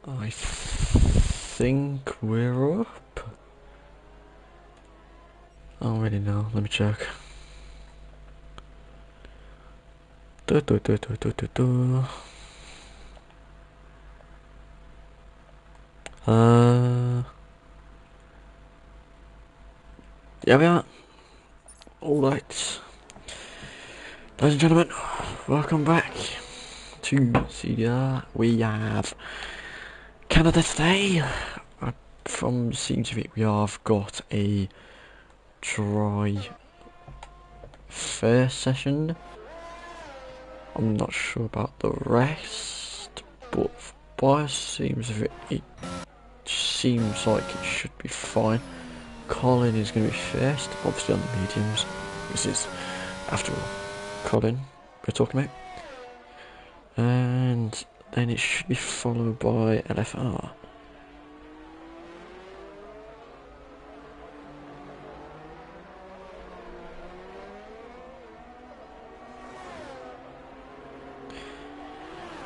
I think we're up. I don't really know. Let me check. Yeah, we are. Alright. Ladies and gentlemen, welcome back to CDR. We have Canada today. From seems of it, we have got a dry first session. I'm not sure about the rest, but by seems of it, it seems like it should be fine. Colin is going to be first, obviously on the mediums. This is, after all, Colin we're talking about. And then it should be followed by LFR.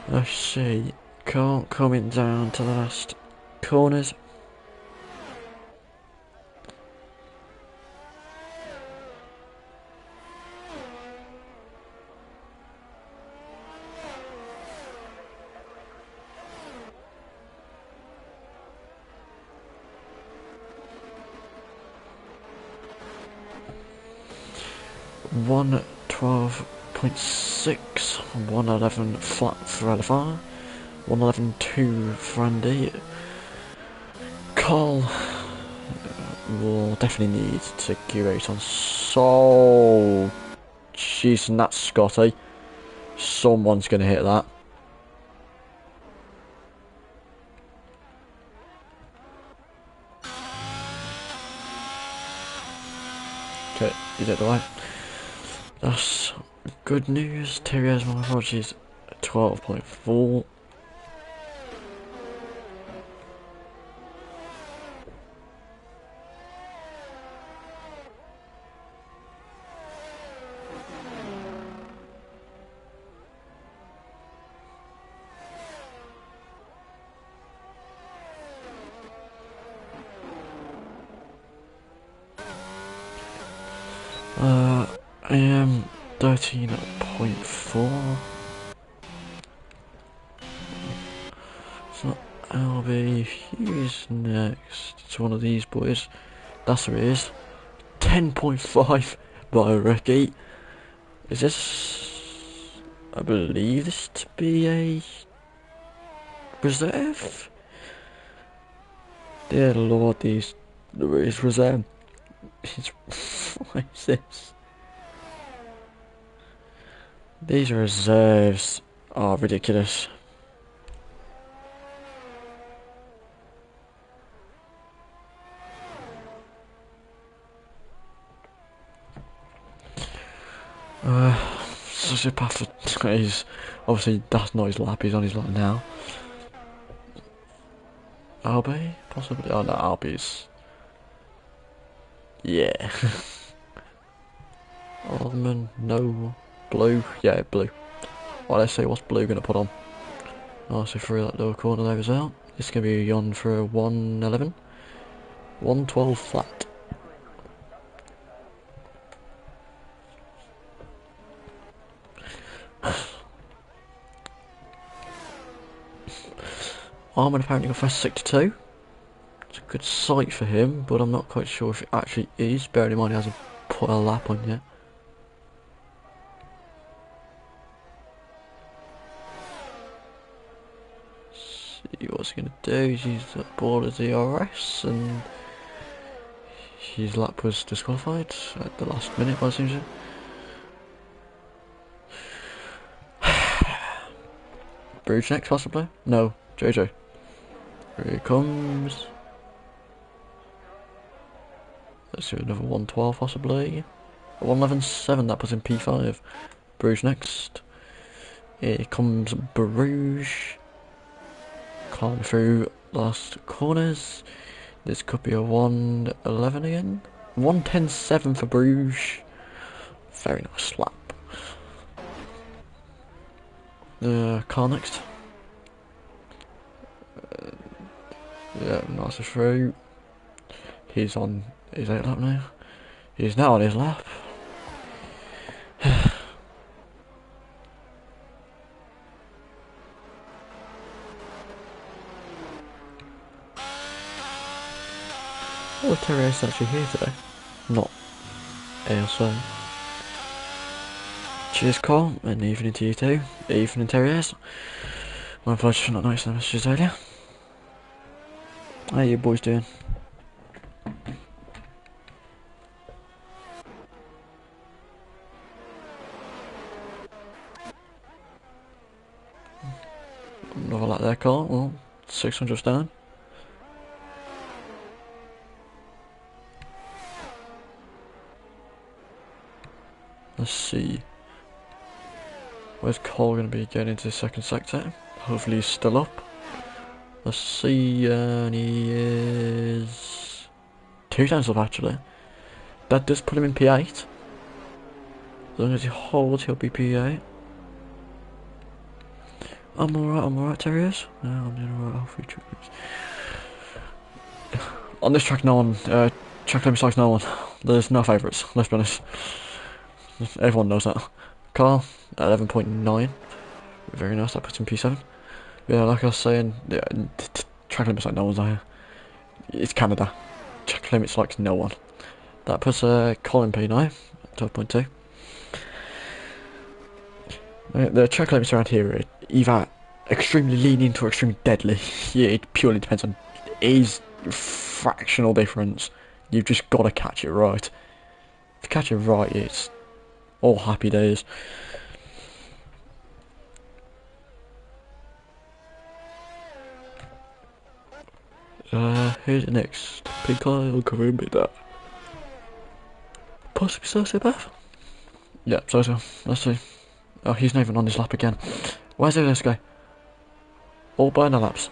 Let's see, coming down to the last corners. One 12.6, 111 flat for LFR, 111.2 for Andy. Carl will definitely need to curate on so jeez, and that's Scotty. Someone's gonna hit that. Okay, you did right. That's good news. Terrier's my apologies. 12.4. I am 13.4. So LB, he's next. It's one of these boys. That's who it is. 10.5 by Ricky. Is this? I believe this to be a reserve. Dear Lord, these is reserve. What is this? These reserves are ridiculous. Sociopath is obviously that's not his lap, he's on his lap now. Albie? Possibly. Oh no, Albie's. Yeah. Alderman, no. Blue? Yeah, blue. Well, let's see what's blue gonna put on. Nicely through that lower corner there as well. It's gonna be on for a 111. 112 flat. Armin apparently got fast 62. It's a good sight for him, but I'm not quite sure if it actually is. Bearing in mind he hasn't put a lap on yet. See what's he gonna do. He's used that ball as DRS, and his lap was disqualified at the last minute, by the seems. Bruce next, possibly? No, JJ. Here he comes. Let's do another 112, possibly. 111.7, that puts in P5. Bruges next. Here comes Bruges. Climb through last corners. This could be a 111 again. 110.7 for Bruges. Very nice lap. Car next. Yeah, nice and through. He's on his 8th lap now. He's now on his lap. Oh, Terry is actually here today. Not ASO. Cheers, Cole, and evening to you too. Evening, Terriers. My apologies for not noticing the messages earlier. How you boys doing? Another lap there, Cole. Well, 600 down. Let's see. Where's Cole going to be getting into the second sector? Hopefully he's still up. Let's see, and he is 2 times up actually. That does put him in P8. As long as he holds, he'll be P8. I'm alright, Terriers. No, I'm doing alright, all 3 track limits. On this track, no one, track limit likes no one. There's no favourites, let's be honest. Everyone knows that. Carl, 11.9. Very nice, that puts him P7. Yeah, like I was saying, yeah, track limits like no one's here. It's Canada. Track limits like no one. That puts Colin P9, 12.2. The track limits around here are either extremely lenient or extremely deadly. Yeah, it purely depends on is fractional difference. You've just got to catch it right. If you catch it right, it's all happy days. Who's next? Pink Kyle, come in with that. Possibly Sociopath? Yeah, Socio. Let's see. Oh, he's not even on this lap again. Where's this guy? All burner laps.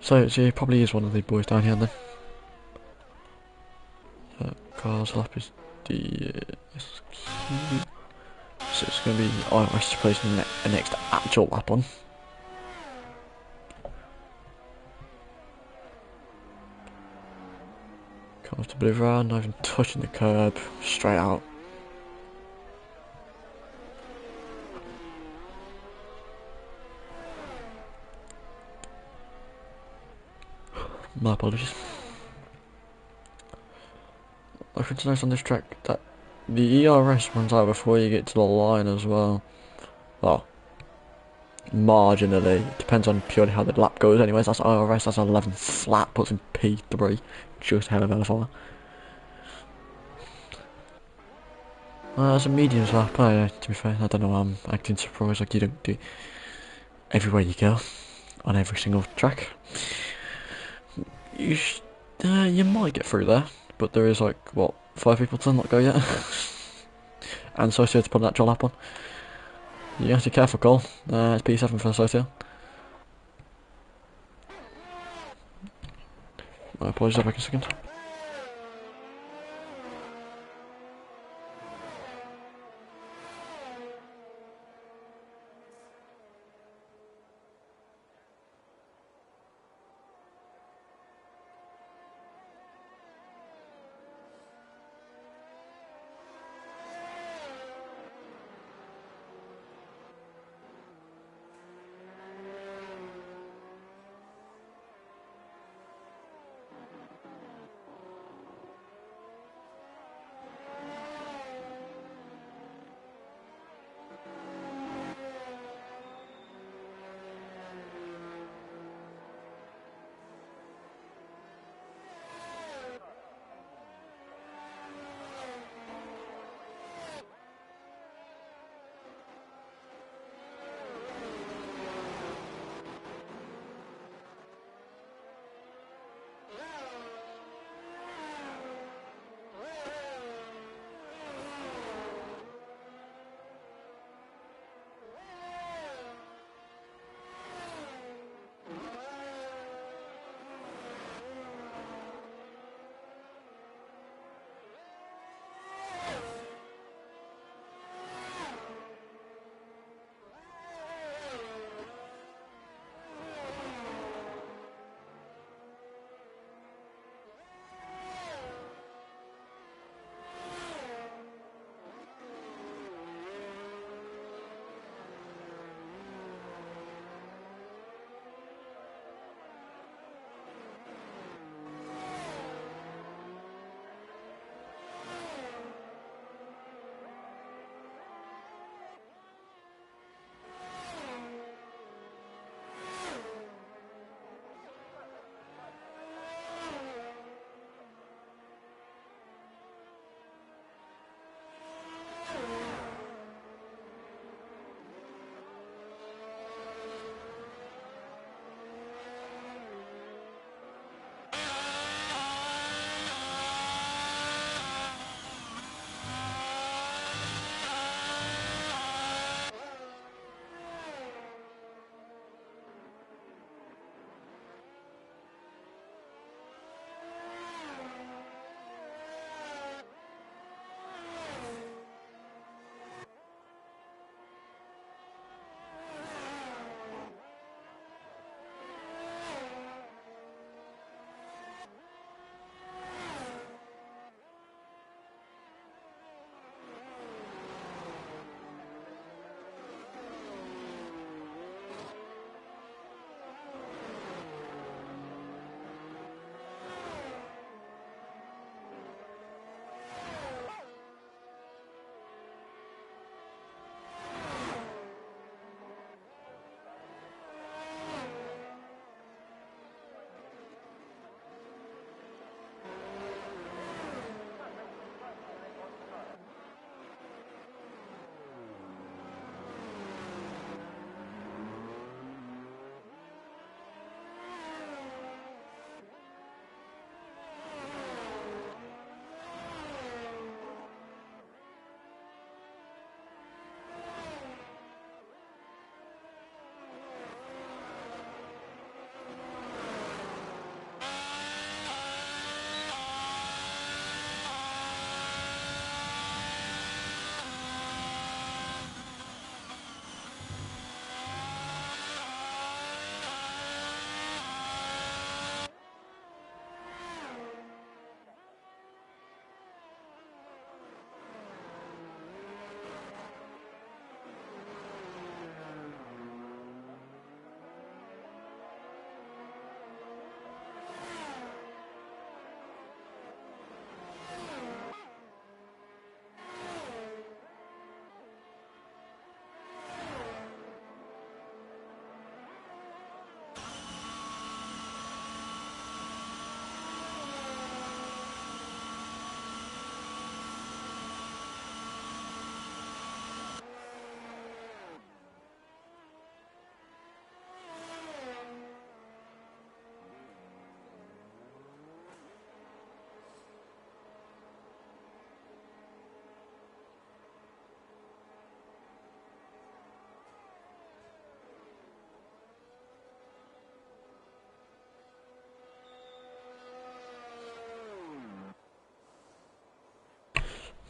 So he probably is one of the boys down here then. Car's lap is the SQ. So it's going to be IRS placing the next actual lap on. Comes to blue around, not even touching the curb, straight out. My apologies. I should notice on this track that the ERS runs out before you get to the line as well. Well, marginally. It depends on purely how the lap goes anyways. That's IRS, that's 11 flat, puts in P3. Just hell of a far. That's a mediums lap. To be fair, I don't know why I'm acting surprised like you don't do everywhere you go. On every single track. You might get through there, but there is like, what, 5 people to not go yet? And Socio to put an actual lap on. You have to be careful, Cole. It's P7 for Socio. My apologies, I'll back in a second.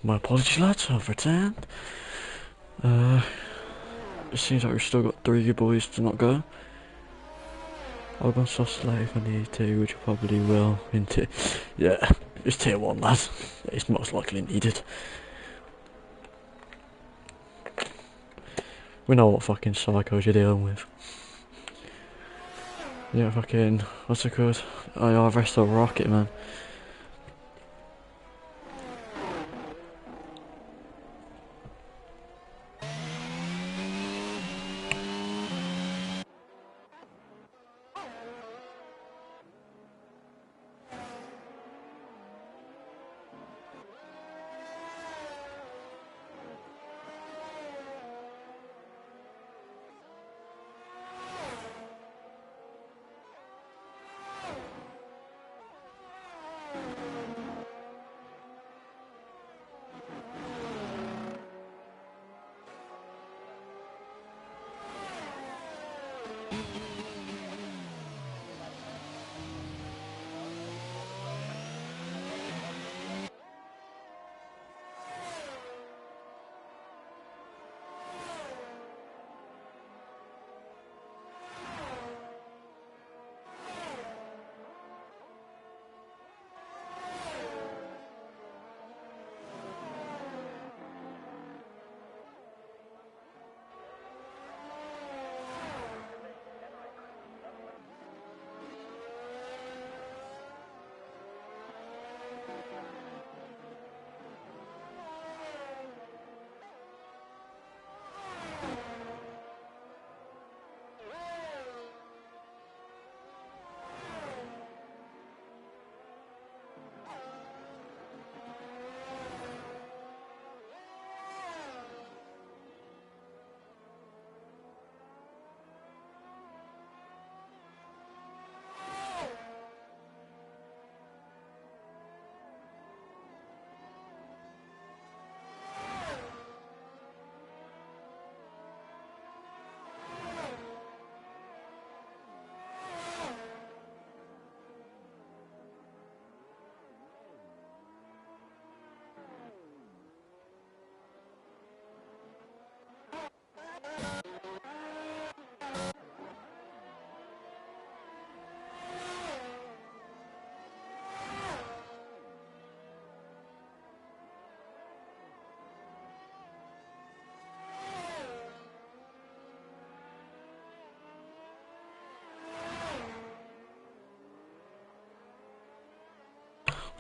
My apologies, lads. I've returned. It seems like we've still got 3 good boys to not go. I'll go soft slate if I need to, which I probably will. Yeah, it's tier 1, lads. It's most likely needed. We know what fucking psychos you're dealing with. Yeah, fucking, what's it called? Oh yeah, I've rested a rocket, man.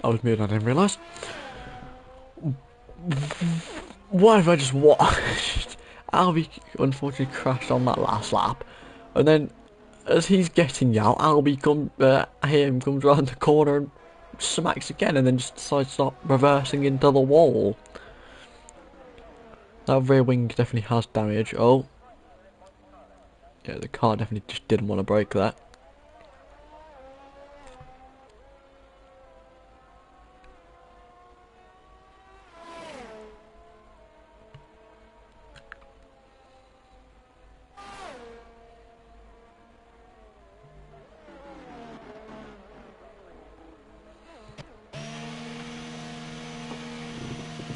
I was muted, I didn't realise. Why have I just watched? Albie unfortunately crashed on that last lap, and then as he's getting out, Albie comes round the corner and smacks again, and then just decides to start reversing into the wall. That rear wing definitely has damage. Oh, yeah, the car definitely just didn't want to brake that.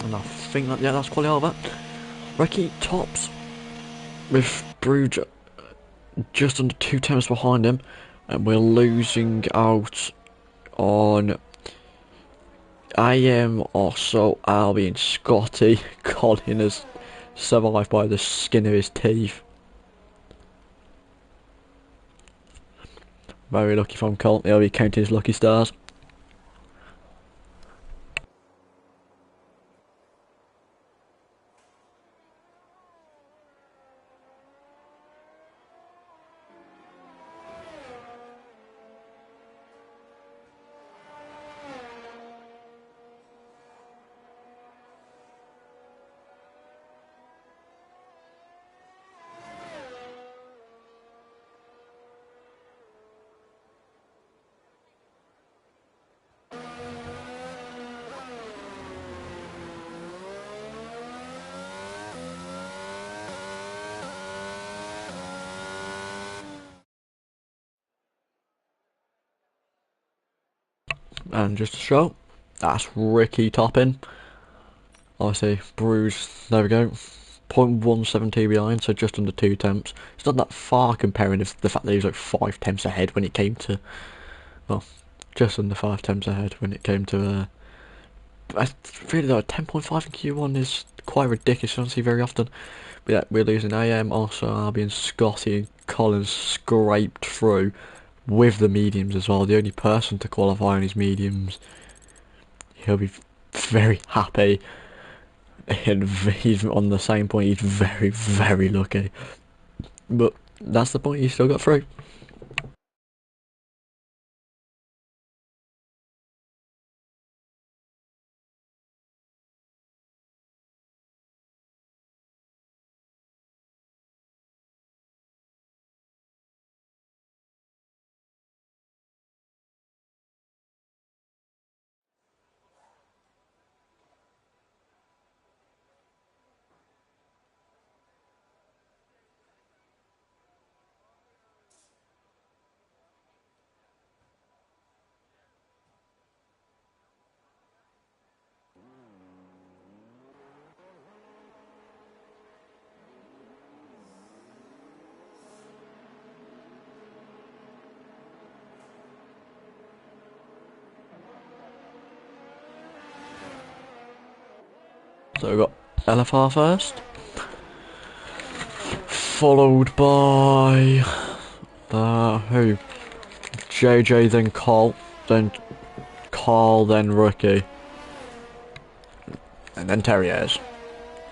And I think that, yeah, that's quality over. Ricky tops with Bruge just under 2 temps behind him, and we're losing out on AM also Albie and Scotty. Colin has survived by the skin of his teeth. Very lucky from Colin. He'll be counting his lucky stars. And just to show, that's Ricky topping I see. Bruges, there we go. 0.170 behind, so just under 2 temps. It's not that far comparing the fact that he was like 5 temps ahead when it came to, well, just under 5 temps ahead when it came to, I really though, 10.5 in Q1 is quite ridiculous, you don't see very often. But yeah, we're losing AM, also Albion, Scotty and Collins scraped through with the mediums as well. The only person to qualify on his mediums. He'll be very happy. And he's on the same point, he's very, very lucky. But that's the point, he still got through. So we've got LFR first, followed by who? JJ, then Carl, then Rookie, and then Terriers.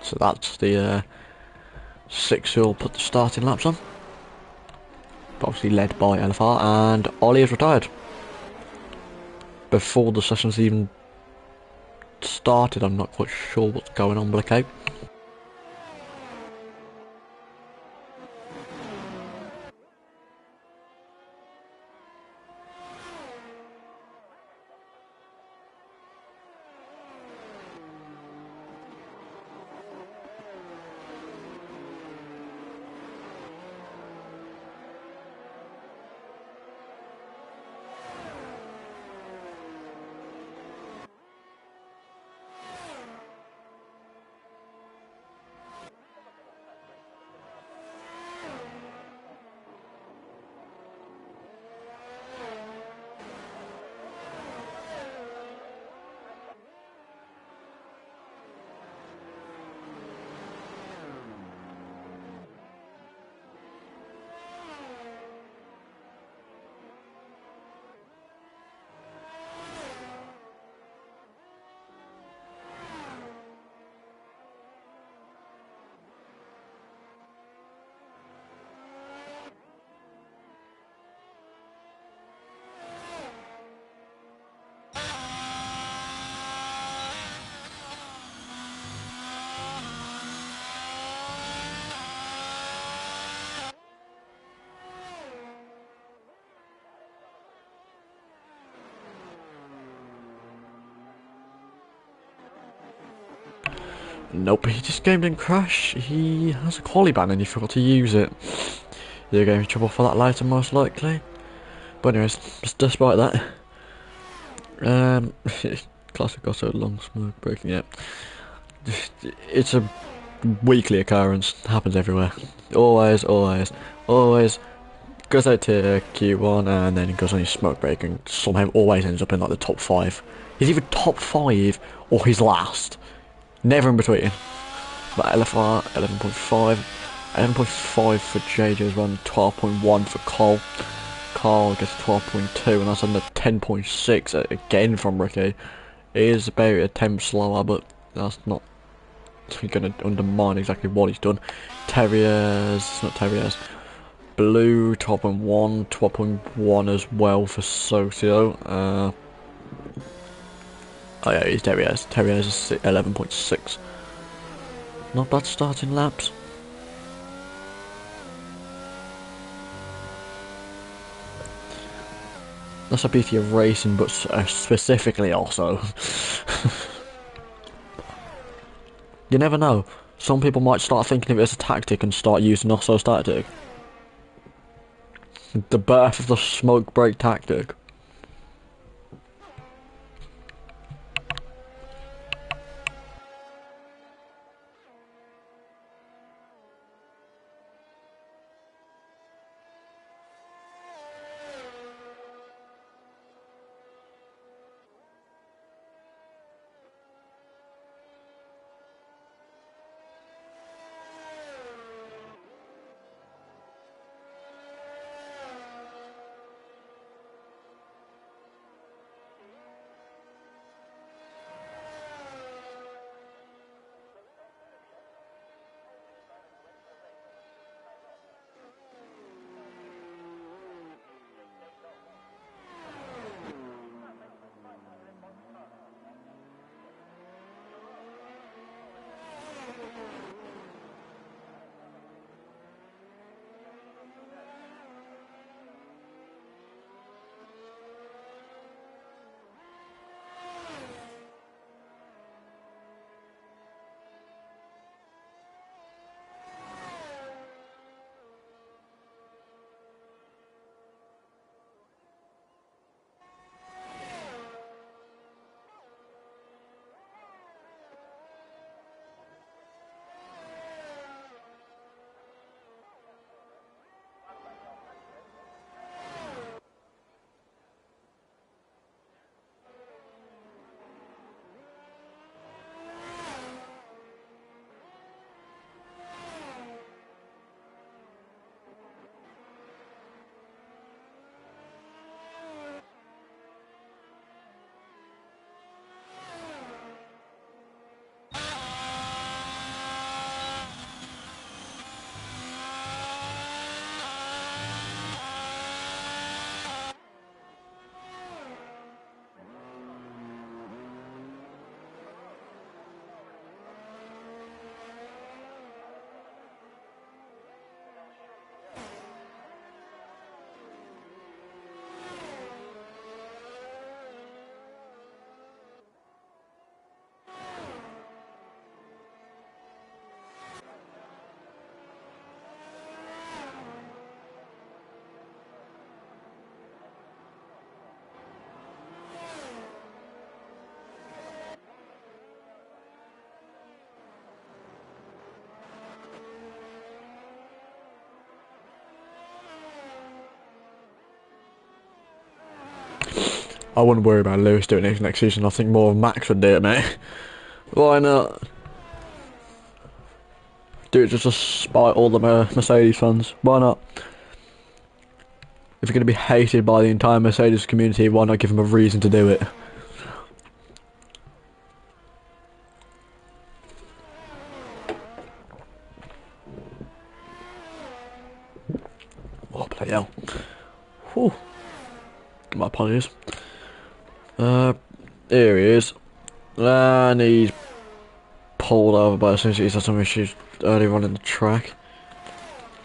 So that's the 6 who'll put the starting laps on. Obviously led by LFR, and Ollie is retired before the session's even started. I'm not quite sure what's going on, but okay. Nope, he just game didn't crash. He has a quali ban and he forgot to use it. You're going to trouble for that later, most likely. But anyways, despite that, classic also long smoke breaking. Yeah, it's a weekly occurrence. Happens everywhere. Always, always, always. Goes out to Q1 and then he goes on his smoke break and somehow always ends up in like the top 5. He's either top 5 or he's last. Never in between. But LFR 11.5, 11.5 for JJ's run, 12.1 for Cole. Carl gets 12.2, and that's under 10.6 again from Ricky. It is about a temp slower, but that's not going to undermine exactly what he's done. Terriers, not Terriers. Blue 12.1, 12.1 as well for Socio. Oh yeah, he's Terriers. Terriers is 11.6. Not bad starting laps. That's a beauty of racing, but specifically also. You never know. Some people might start thinking of it as a tactic and start using Osso's tactic. The birth of the smoke break tactic. I wouldn't worry about Lewis doing it next season. I think more of Max would do it, mate. Why not? Do it just to spite all the Mercedes fans. Why not? If you're going to be hated by the entire Mercedes community, why not give them a reason to do it? Oh, bloody hell. Whew. My apologies. Here he is. And he's pulled over by as soon as he's had some issues earlier on in the track.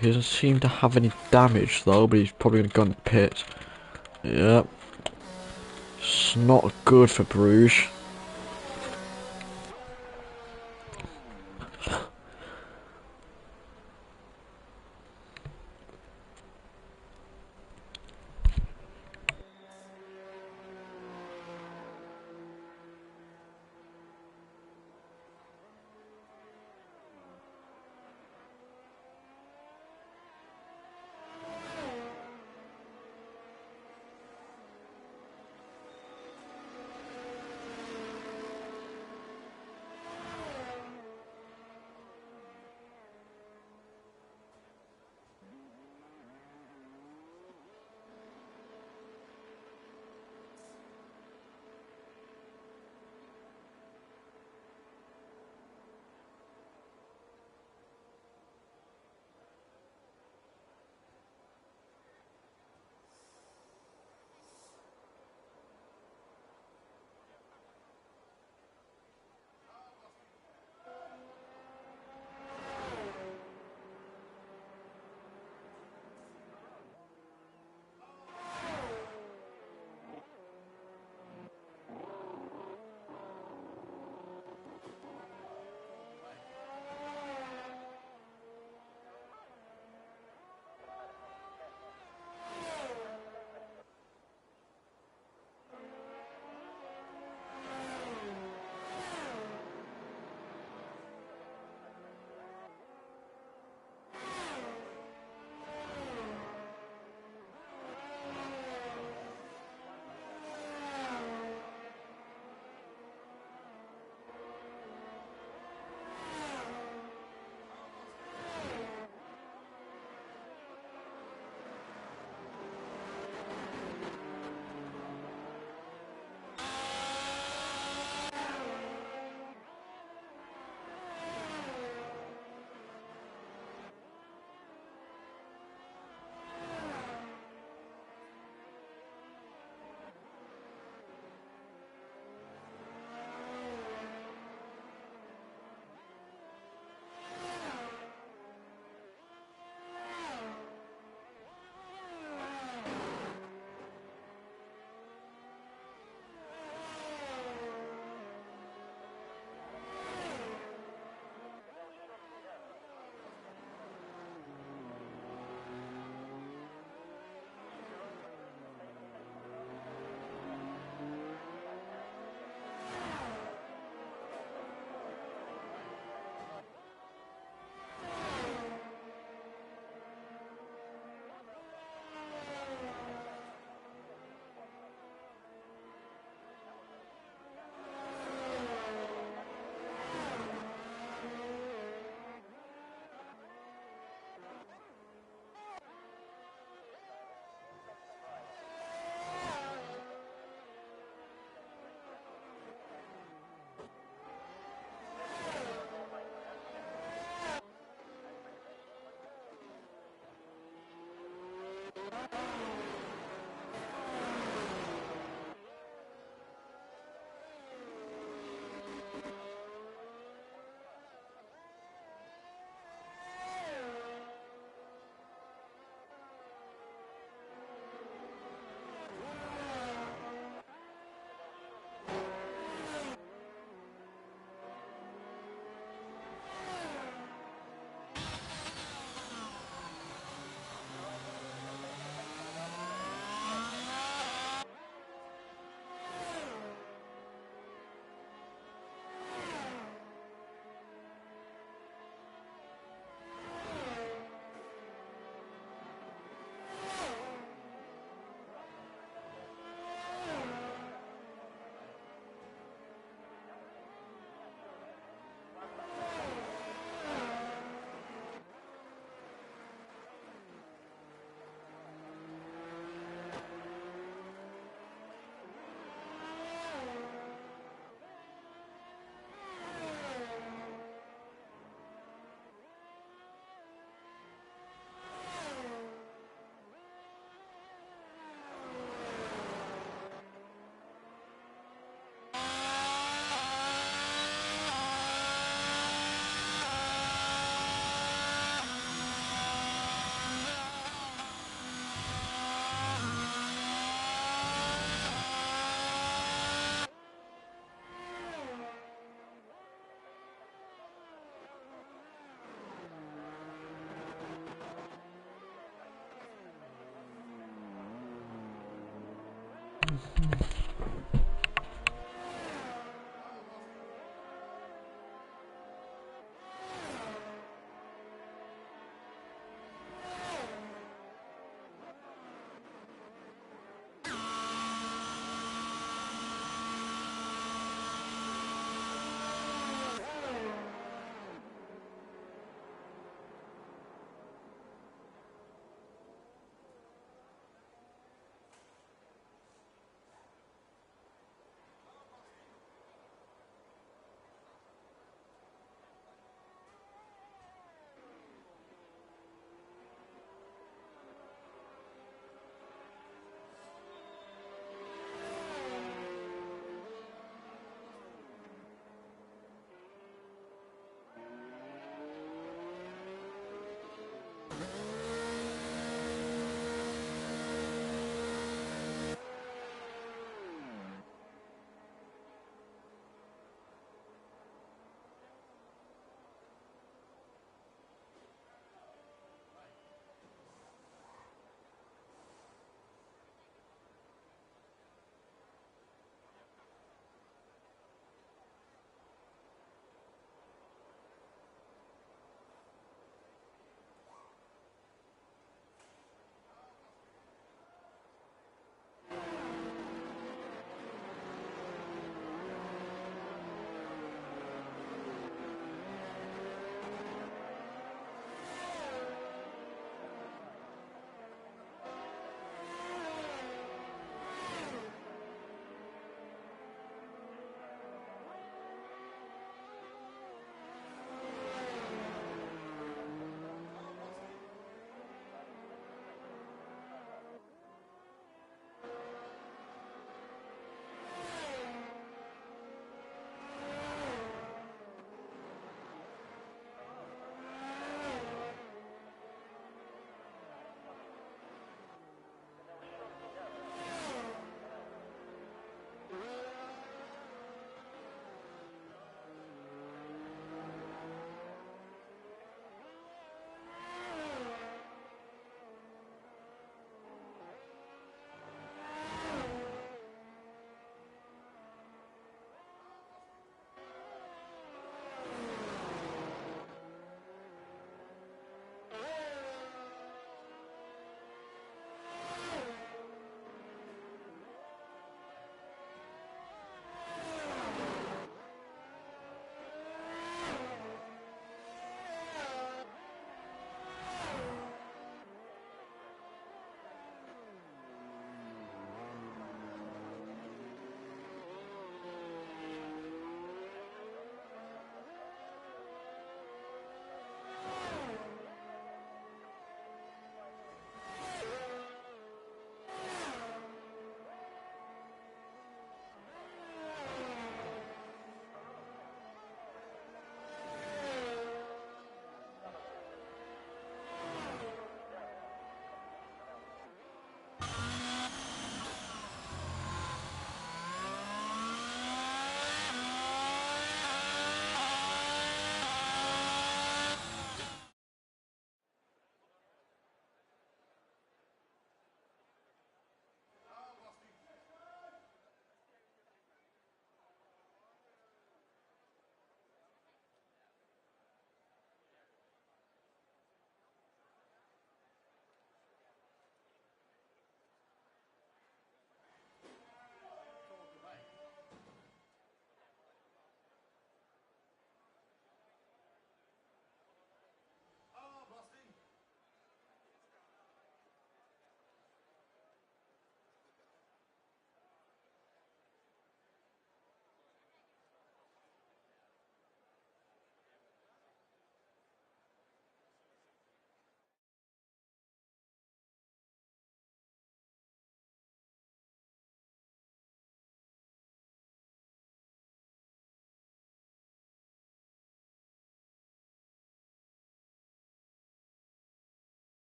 He doesn't seem to have any damage though, but he's probably going to go in the pit. Yep. It's not good for Bruges.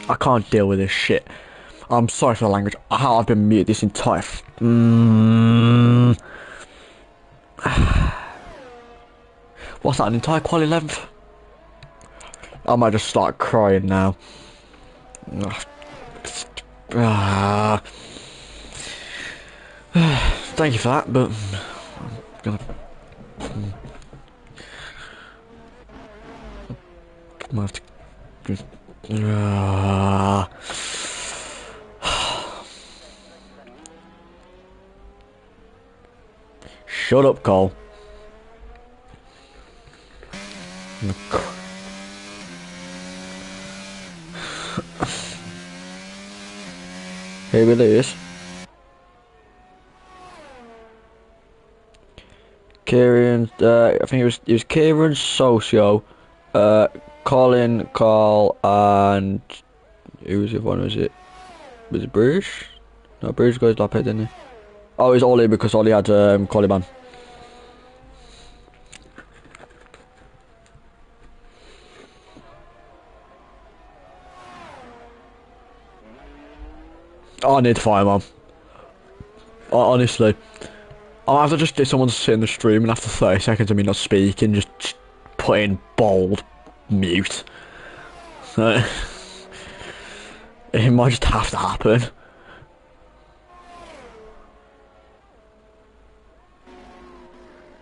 I can't deal with this shit. I'm sorry for the language. I've been muted this entire. What's that? An entire quality length? I might just start crying now. Thank you for that, but I'm gonna have to just. Shut up, Cole. Here it is. Kieran, I think it was Kieran, Socio, Colin, Carl, and who was the other one? Was it Bruges? No, Bruges goes lap it, didn't he? Oh, it was Ollie because Ollie had Colin. Oh, I need to fire, man. Honestly, I'll have to just get someone to sit in the stream and after 30 seconds of me not speaking, just put in bold mute. It might just have to happen.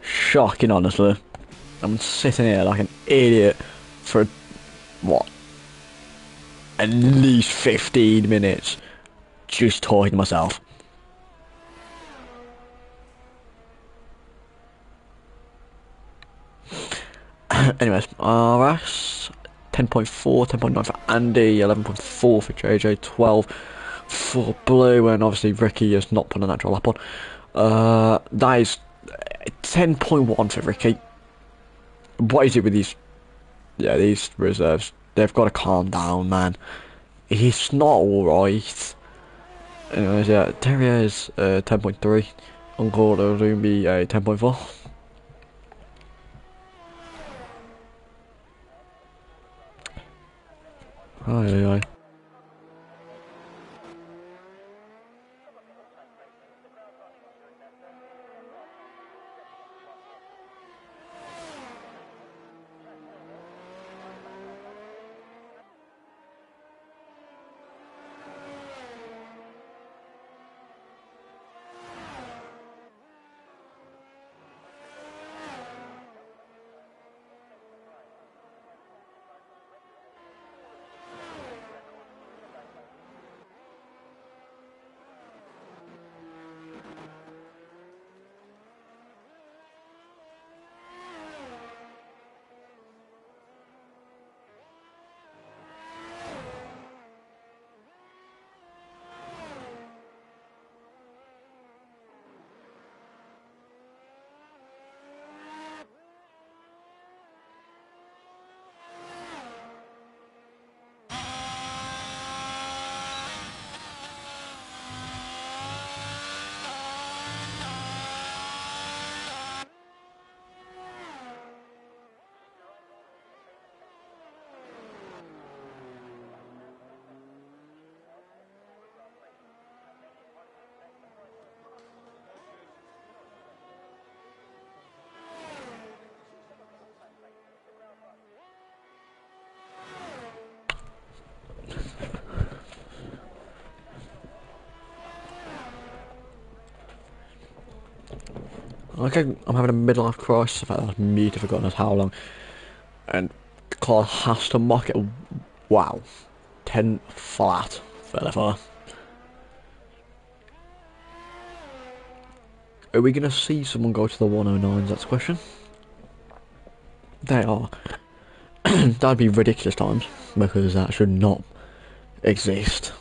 Shocking, honestly. I'm sitting here like an idiot for, what, at least 15 minutes just talking to myself. Anyways, RS 10.4, 10.9 for Andy, 11.4 for JJ, 12 for Blue, and obviously Ricky has not put a natural lap on. That is 10.1 for Ricky. What is it with these reserves? They've got to calm down, man. He's not alright. Anyways, yeah, Terrier is 10.3. Uncle Lumbi 10.4. Aye. Okay, I'm having a midlife crisis. In fact, I was muted for God knows how long. And the car has to mock it. Wow. 10 flat. Fairly far. Are we going to see someone go to the 109s? That's the question. They are. That'd be ridiculous times. Because that should not exist.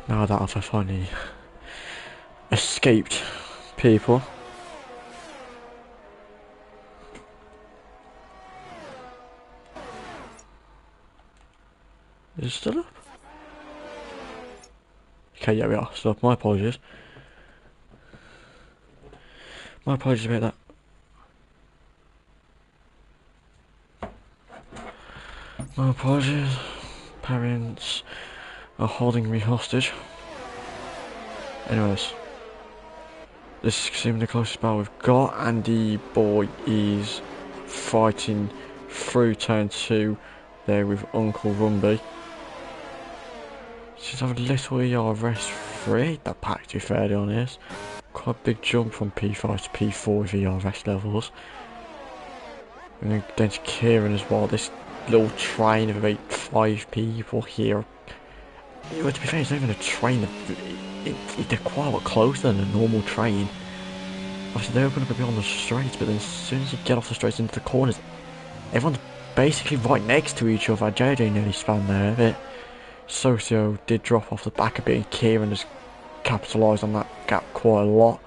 Now that I've finally escaped people. Is it still up? Okay, yeah, we are still up. My apologies. My apologies about that. My apologies. Parents are holding me hostage. Anyways, this seems the closest battle we've got. Andy Boy is fighting through turn 2 there with Uncle Rumby. She's have a little ERS 3, that pack to be fairly honest. Quite a big jump from P5 to P4 with ERS levels. And then to Kieran as well, this little train of about 5 people here. Well, to be fair, it's not even a train, they're quite a lot closer than a normal train. Obviously they open up a bit on the straights, but then as soon as you get off the straights into the corners, everyone's basically right next to each other. JJ nearly spun there a bit. Socio did drop off the back a bit, and Kieran has capitalised on that gap quite a lot.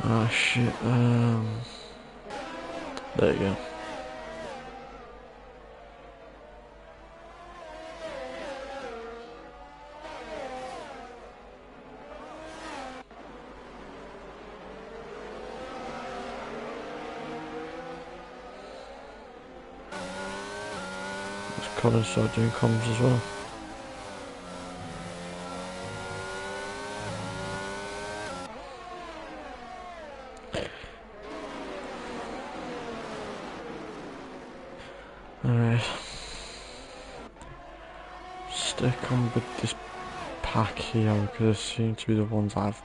Ah shit, there you go. Colin started doing comms as well. Alright. Stick on with this pack here because they seem to be the ones that have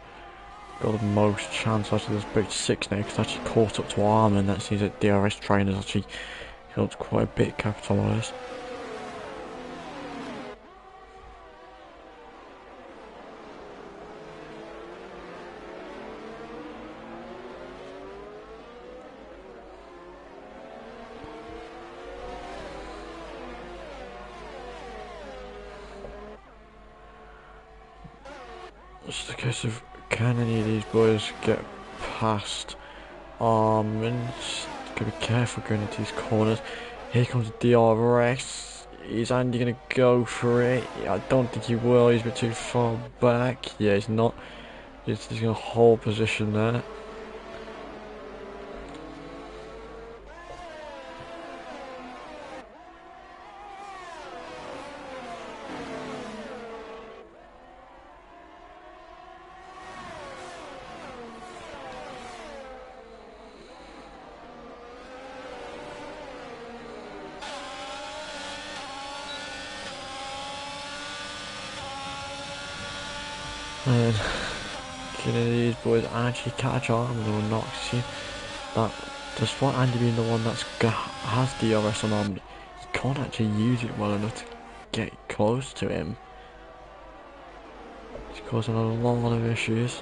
got the most chance. Actually, there's about 6 now because actually caught up to Arm, and that seems that DRS trainers actually helped quite a bit capitalise. It's the case of can any of these boys get past and just gotta be careful going into these corners. Here comes DRS. Is Andy gonna go for it? I don't think he will, he's a bit too far back. Yeah, he's not. He's gonna hold position there. And can these boys actually catch Arm or not? See that despite Andy being the one that's has DRS on Arm, he can't actually use it well enough to get close to him. It's causing a lot of issues.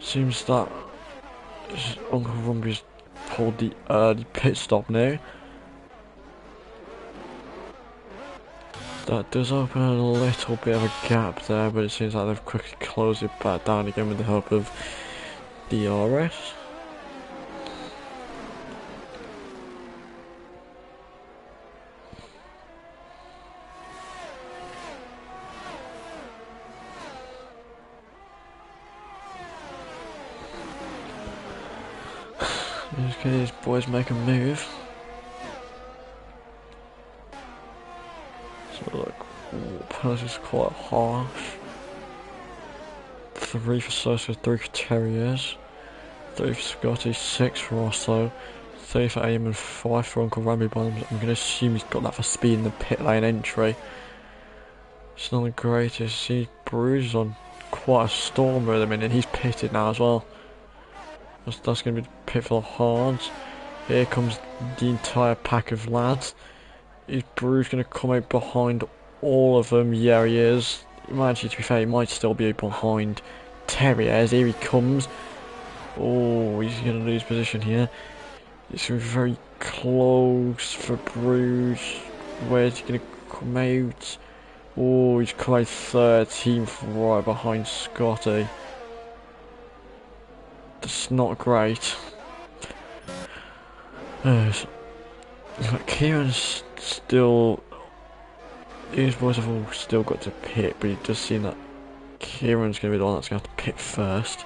Seems that Uncle Rumby's pulled the early pit stop now. That does open a little bit of a gap there, but it seems like they've quickly closed it back down again with the help of DRS. Just get these boys make a move. penalty is quite harsh. 3 for Sosa, 3 for Terriers, 3 for Scotty, 6 for Rosso, 3 for Eamon, 5 for Uncle Ramby Bombs. I'm going to assume he's got that for speed in the pit lane entry. It's not the greatest. He Bruises on quite a storm at the minute. He's pitted now as well. That's going to be the pit for the Hards. Here comes the entire pack of lads. Is Bruce going to come out behind all of them? Yeah, he is. Actually, to be fair, he might still be behind Terriers. Here he comes. Oh, he's going to lose position here. It's very close for Bruce. Where's he going to come out? Oh, he's come out 13th right behind Scotty. That's not great. Kieran's still... These boys have all still got to pit, but it does seem that Kieran's going to be the one that's going to have to pit first.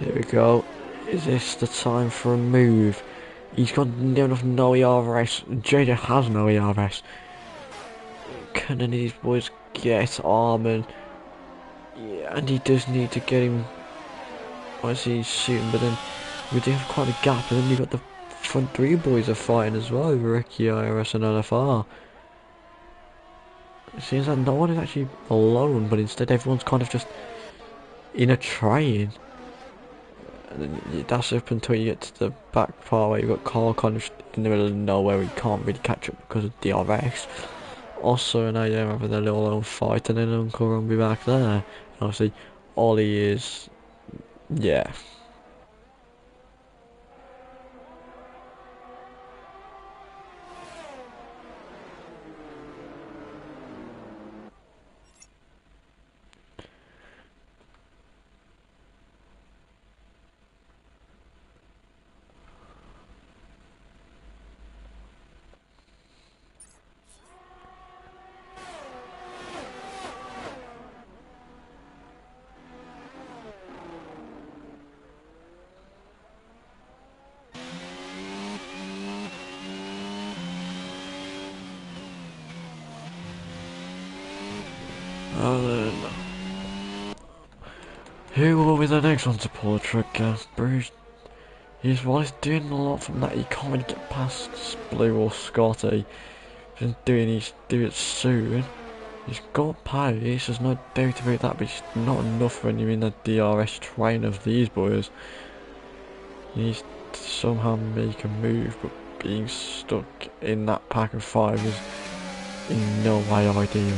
Here we go. Is this the time for a move? He's got near enough no ERS. JJ has no ERS. Can any of these boys get Armin? Yeah, and he does need to get him. I see he's shooting, but then we do have quite a gap, and then you've got the front 3 boys are fighting as well, Ricky, IRS and LFR. It seems like no one is actually alone, but instead everyone's kind of just in a train. And then that's up until you get to the back part where you've got Carl kind of in the middle of nowhere where you can't really catch up because of DRS. Also, now you're having a little own fight, and then Uncle will be back there. And obviously, Ollie is... yeah. Who will be the next one to pull the trigger? Bruce. While he's doing a lot from that, he can't really get past Blue or Scotty. He's do it soon. He's got pace, there's no doubt about that, but it's not enough when you're in the DRS train of these boys. You need to somehow make a move, but being stuck in that pack of 5 is in no way ideal.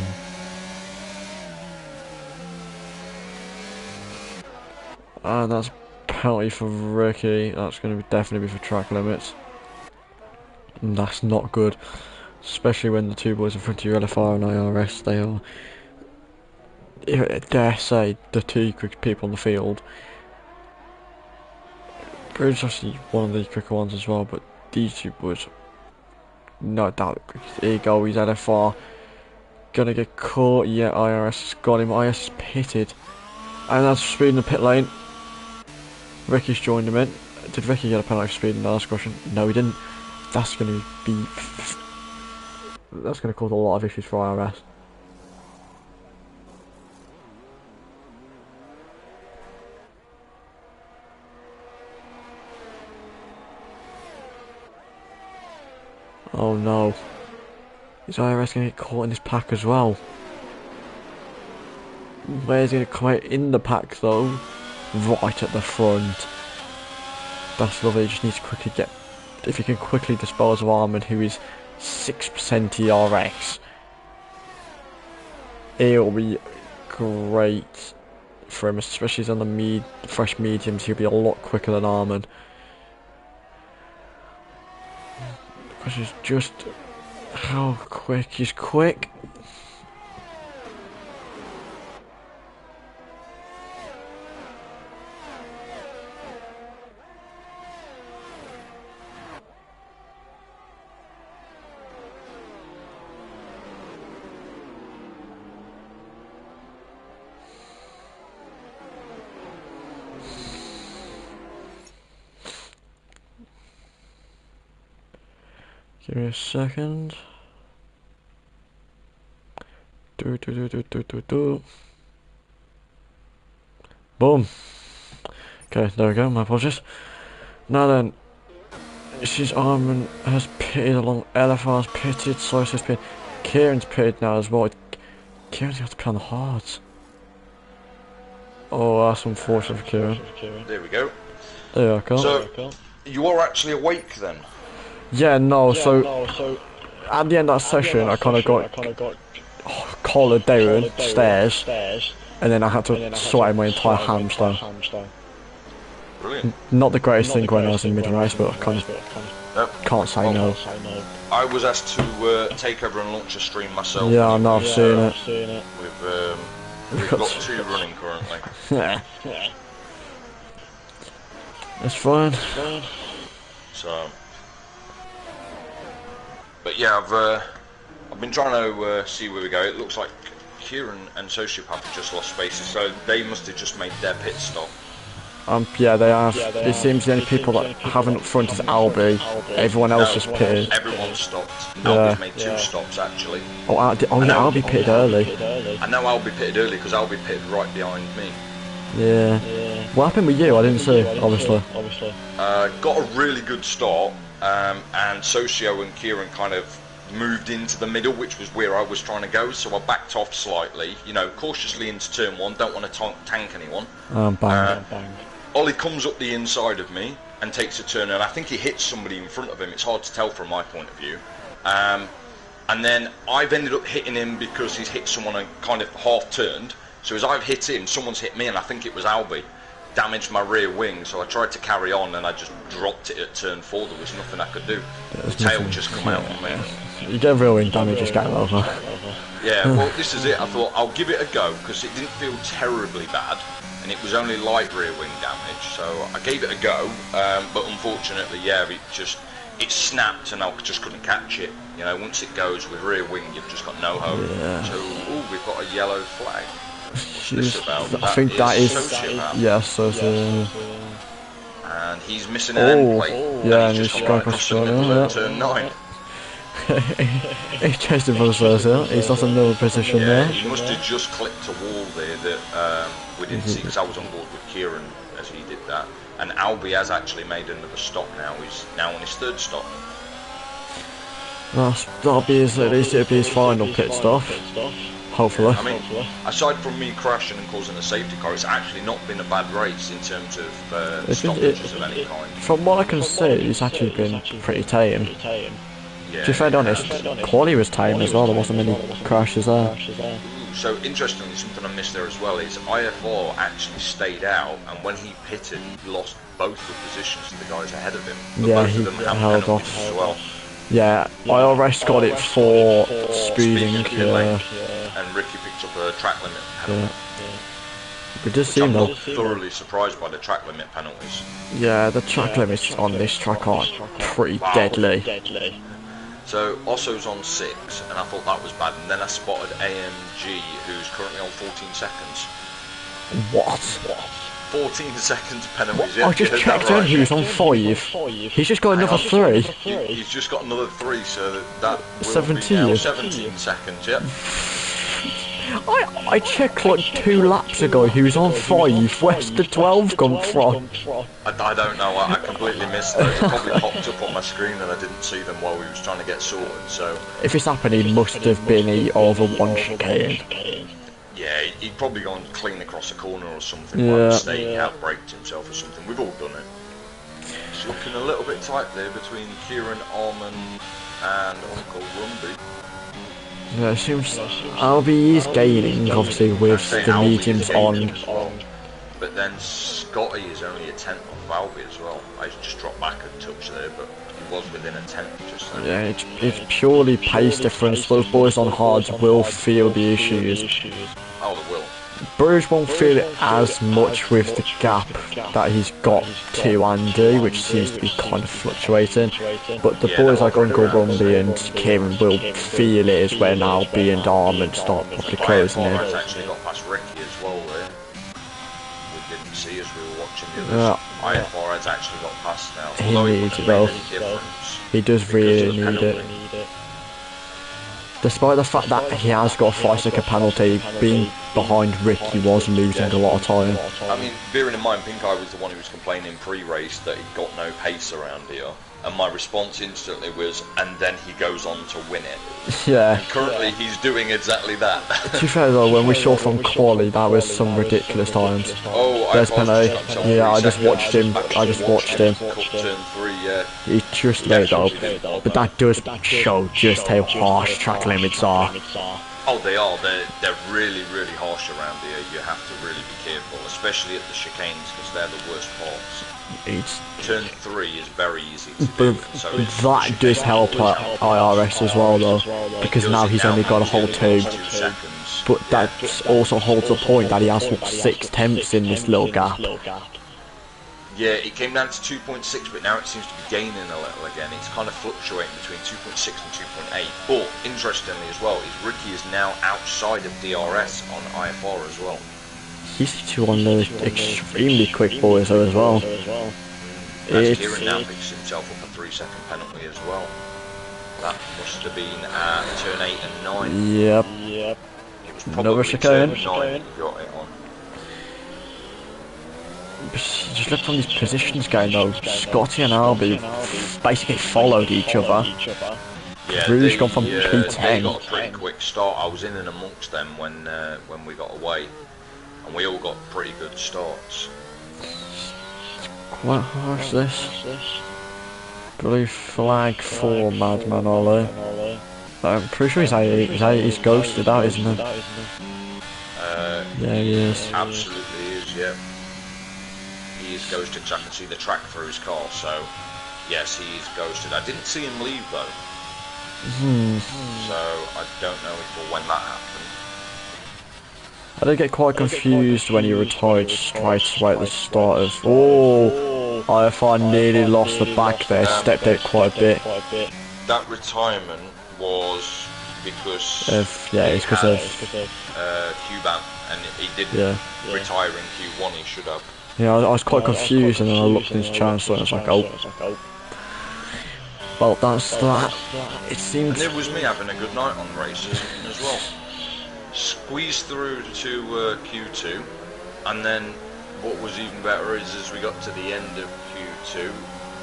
And that's penalty for Ricky. That's going to definitely be for track limits. And that's not good. Especially when the 2 boys in front of your LFR and IRS, they are, dare say, the 2 quickest people on the field. Bruce actually one of the quicker ones as well, but these 2 boys, no doubt the quickest. Here you go, he's LFR. Gonna get caught. Yeah, IRS has got him. IRS is pitted. And that's speed in the pit lane. Ricky's joined him in. Did Ricky get a penalty for speed in the last question? No, he didn't. That's going to be... that's going to cause a lot of issues for IRS. Oh no. Is IRS going to get caught in this pack as well? Where's he going to come out in the pack though? Right at the front. That's lovely. You just need to quickly get... if you can quickly dispose of Armin, who is 6% ERX. It'll be great for him, especially as on the fresh mediums. He'll be a lot quicker than Armin. The question is just how quick. He's quick. Give me a second. Do. Boom. Okay, there we go, my apologies. Now then, she's Armin has pitted along, LFR's pitted, Sosa's pitted, Kieran's pitted now as well. Kieran's got to pit on the hards. Oh, that's unfortunate for Kieran. There we go. There you go. So, you are actually awake then? Yeah, no, so at the end of that session, I kind of got collared down stairs, and then I had to sort out my entire hamstring. Brilliant. Not the greatest thing when I was in mid-race, but I kind of can't say no. I was asked to take over and launch a stream myself. Yeah, I know, I've seen it. We've got 2 running currently. Yeah. It's fine. So, but yeah, I've been trying to see where we go. It looks like Kieran and Sociopath have just lost spaces, so they must have just made their pit stop. Yeah, they have. It seems the only people that haven't up front is Albie. Everyone else just pitted. Everyone stopped. Albie's made 2 stops actually. Oh yeah, Albie pitted early. I know Albie pitted early because Albie pitted right behind me. Yeah. What happened with you? I didn't see, obviously. Got a really good start, and Socio and Kieran kind of moved into the middle, which was where I was trying to go, so I backed off slightly, you know, cautiously into turn 1, don't want to tank anyone. Bang. Ollie comes up the inside of me and takes a turn, and I think he hits somebody in front of him. It's hard to tell from my point of view. And then I've ended up hitting him because he's hit someone and kind of half turned. So as I've hit him, someone's hit me, and I think it was Albie. Damaged my rear wing, so I tried to carry on, and I just dropped it at turn 4. There was nothing I could do. The tail just come out on me. You get real wing damage, just get over. Yeah, well, this is it. I thought I'll give it a go because it didn't feel terribly bad, and it was only light rear wing damage. So I gave it a go, but unfortunately, yeah, it snapped, and I just couldn't catch it. You know, once it goes with rear wing, you've just got no hope. Yeah. So, we've got a yellow flag. What's this about? I think that is. Yes, so. And he's missing an end plate. Yeah, and he's just gone across the middle at turn 9. He's chasing for the first hill. He's lost another position there. He must have just clipped a wall there that we didn't see because I was on board with Kieran as he did that. And Albie has actually made another stop now. He's now on his 3rd stop. That'll be his, at least it'll be his final pit stop. Hopefully. I mean, aside from me crashing and causing a safety car, it's actually not been a bad race in terms of stoppages of any kind. From what I can see, it's actually been pretty tame. Yeah, to be fair honest, quality was tame as well, there wasn't many crashes there. So interestingly, something I missed there as well is IFR actually stayed out, and when he pitted, he lost both the positions to the guys ahead of him. But yeah, both he of them have held off as well. Yeah, IRS got it for speeding. And Ricky picked up a track limit penalty. It does seem though. Thoroughly surprised by the track limit penalties. Yeah, the track limits on this track are pretty deadly. So Osso's on 6, and I thought that was bad. And then I spotted AMG, who's currently on 14 seconds. What? 14 seconds penalties. I just checked in, he was on 5. He's just got another 3. He's just got another 3, so that will 17. Be now 17 seconds, yep. I checked like 2 laps ago, he was on 5. Where's the 12 come from? I don't know, I completely missed those. It probably popped up on my screen and I didn't see them while we was trying to get sorted, so... If it's happened, he must have been over 1 chicane. Yeah, he'd probably gone clean across a corner or something by mistake, he outbraked himself or something. We've all done it. It's looking a little bit tight there between Kieran, Arman and Uncle Rumby. Yeah, it seems Albie is gaining, obviously, with the mediums on. But then Scotty is only a tenth of Albie as well. I just dropped back a touch there, but he was within a tenth just then. Yeah, it's purely pace difference. Those boys on hards will feel the issues. Oh, they will. Bruce won't feel it as much with the gap that he's got to Andy, which seems to be kind of fluctuating. But the boys like Uncle Rumby and Kieran will feel it as when Albie and Armand start properly closing in. Actually got past Ricky as well there. We didn't see as we were watching the others. IFR has actually got past now. He Although needs it it wouldn't though. make any difference. He does Because really of the need it. penalty. Despite the fact that he has got a 5-second penalty, being behind Rick, he was losing a lot of time. I mean, bearing in mind, Pink Eye was the one who was complaining pre-race that he got no pace around here. And my response instantly was, and then he goes on to win it. Yeah. And currently he's doing exactly that. To be fair though, when we saw from Quali, that was some ridiculous times. Oh, There's Pene. Yeah, I just watched him. Cut turn 3, yeah. He just made it up. But that does show just how harsh track limits are. Oh, they are. They're really, really harsh around here. You have to really be careful, especially at the chicanes, because they're the worst parts. Turn 3 is very easy to do. So that does help at IRS as well though, because now he's only got a whole 2. But that also holds the point that he has 6 tenths in this little gap. Yeah, it came down to 2.6, but now it seems to be gaining a little again. It's kind of fluctuating between 2.6 and 2.8. But interestingly as well, is Ricky is now outside of DRS on IFR as well. He's one of the extremely quick boys though as well. As Kieran now picks himself up a 3-second penalty as well. That must have been at turn 8 and 9. Yep. It was probably turn 9 he got it on. Just look from these positions going though, Scotty and Albie basically followed each other. Yeah, Rouge gone from P10. They got a pretty quick start. I was in and amongst them when we got away, and we all got pretty good starts. Quite harsh this. Blue flag for Madman Ollie. I'm pretty sure he's ghosted out, isn't he? Yeah, he is. Absolutely is, yeah. He is ghosted because I can see the track through his car, so yes, he is ghosted. I didn't see him leave though. So I don't know if or when that happened. I did get quite confused when he retired straight away at the start of... Oh! IFR nearly lost the back there, stepped out quite a bit. That retirement was because it's because of Q-Ban, and he didn't retire in Q1, he should have. Yeah, I was quite confused, and then I looked in his chance and I was like, oh. Well, that's that. It seems... And it was me having a good night on races as well. Squeezed through to Q2, and then what was even better is as we got to the end of Q2,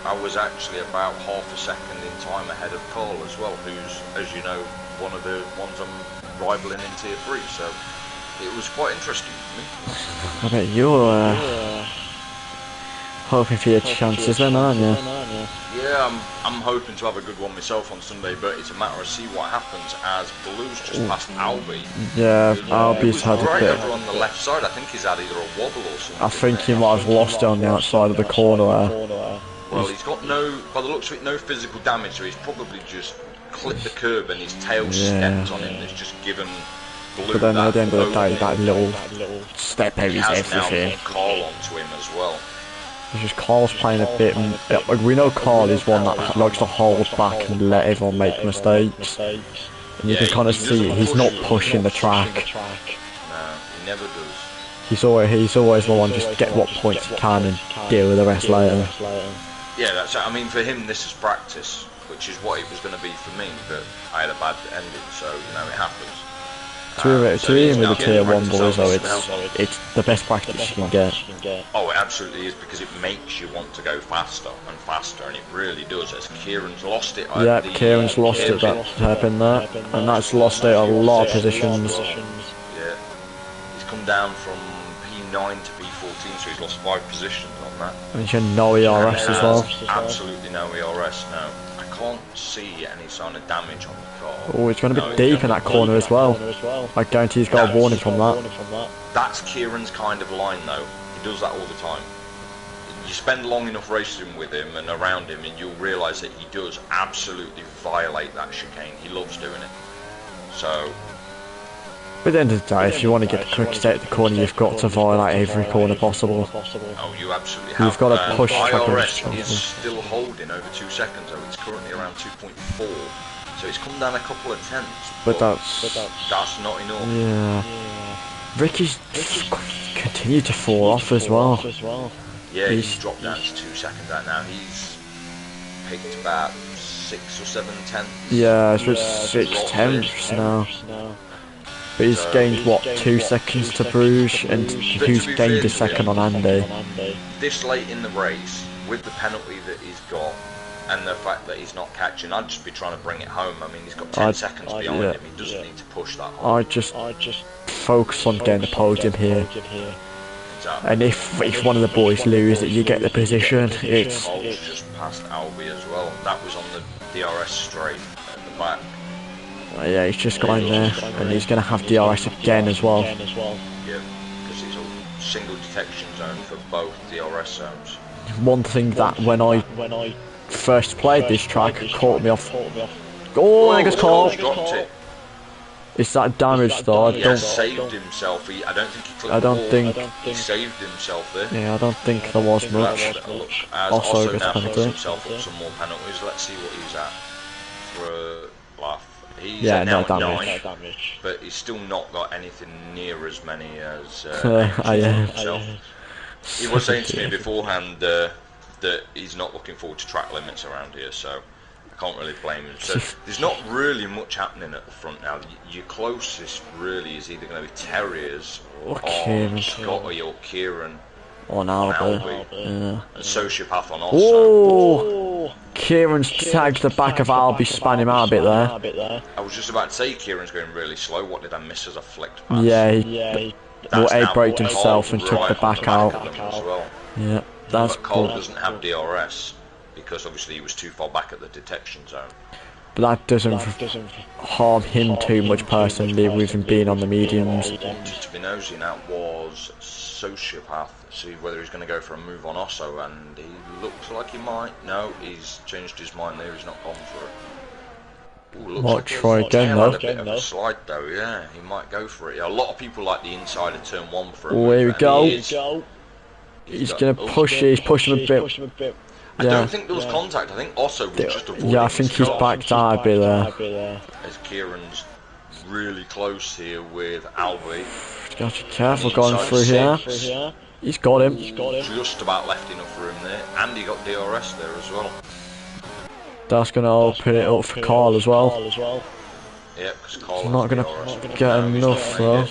I was actually about half a second in time ahead of Carl as well, who's, as you know, one of the ones I'm rivaling in Tier 3, so it was quite interesting for me. I bet you're hoping for your chances then, aren't you? Yeah, I'm hoping to have a good one myself on Sunday, but it's a matter of see what happens as Blue's just passed Albie. Yeah, Albie's had a bit. Over on the left side, I think he's had either a wobble or something. I think he might have lost it on the outside of the corner there. Well, he's got no, by the looks of it, no physical damage, so he's probably just clipped the curb and his tail stepped on him. It's just given Blue. But then at the end of the day, that little step out is everything. Now Carl onto him as well. It's just Carl's playing a bit, like we know Carl is one that likes to hold back and let everyone make mistakes. And you can kind of see he's not pushing the track. No, he never does. He's always the one just get what points he can and deal with the rest later. Yeah, that's it. I mean, for him, this is practice, which is what it was going to be for me, but I had a bad ending, so, you know, it happens. To him with the Tier 1 boys though, it's the best practice you can get. Oh, it absolutely is, because it makes you want to go faster and faster, and it really does, as Kieran's lost it. Yeah, Kieran's lost it, that hairpin there, and that's lost it a lot of positions. Yeah, he's come down from P9 to P14, so he's lost 5 positions on that. And he's got no ERS as well. Absolutely no ERS, no. I can't see any sign of damage on the car. Oh, it's going to be deep in that corner as well. I guarantee he's got a warning from that. That's Kieran's kind of line though. He does that all the time. You spend long enough racing with him and around him and you'll realise that he does absolutely violate that chicane. He loves doing it. So... But at the end of the day, if you want to get the quickest out of the corner, you've got to violate every corner possible. Oh, you absolutely have. You've got to push IRS is still holding over 2 seconds, though. It's currently around 2.4. So it's come down a couple of tenths. But that's not enough. Yeah. Ricky's continued to fall off as well. Yeah, he's dropped down to 2 seconds out now. He's picked about 6 or 7 tenths. Yeah, it's with 6 tenths now. But he's gained, what, 2 seconds to Bruges, and who's gained a second on Andy? This late in the race, with the penalty that he's got, and the fact that he's not catching, I'd just be trying to bring it home. I mean, he's got 10 seconds behind him. He doesn't need to push that hard. I'd just focus on getting the podium here. Exactly. And if one of the boys loses, you get the position. It's Cole's just past Albie as well. That was on the DRS straight at the back. yeah, he's just got in there, and he's going to have DRS again as well. Yeah, because it's a single detection zone for both DRS zones. One thing that when I first played this track caught me off. Oh, I guess Cole. Dropped it. It's that damage though. He has saved himself. I don't think he clicked the wall. He saved himself there. Yeah, I don't think there was much. Also now picks himself up some more penalties. Let's see what he's at for a laugh. He's now at 9, but he's still not got anything near as many as himself. He was saying to me beforehand that he's not looking forward to track limits around here, so I can't really blame him. So there's not really much happening at the front now. Your closest really is either going to be Terriers or Scotty or Kieran on Albie. Yeah. And Sociopath on also. Oh, Kieran's tagged the back of Albie, span him out a bit there. I was just about to say Kieran's going really slow. What did I miss as a flicked pass? Yeah, he braked himself and took the back out. As well. Yeah, that's but Cole doesn't have DRS because obviously he was too far back at the detection zone. But that doesn't harm him too much personally with him being on the mediums. What I wanted to be nosy now was Sociopath, see whether he's going to go for a move on Osso, and he looks like he might. No, he's changed his mind there, he's not gone for it. Ooh, might try again though. A bit of a slide though, yeah, he might go for it. Yeah, a lot of people like the inside of turn 1 for a move. Here we go. He's going to push it, he's pushing him a bit. I don't think there was contact. I think Osso was just avoiding. Yeah, I think he's backed out a bit there. As Kieran's really close here with Albie. Gotta be careful going through here. He's got him. Just about left enough room there, and he got DRS there as well. That's going to open it up for Carl as well. Yeah, because Carl He's not going to get enough though.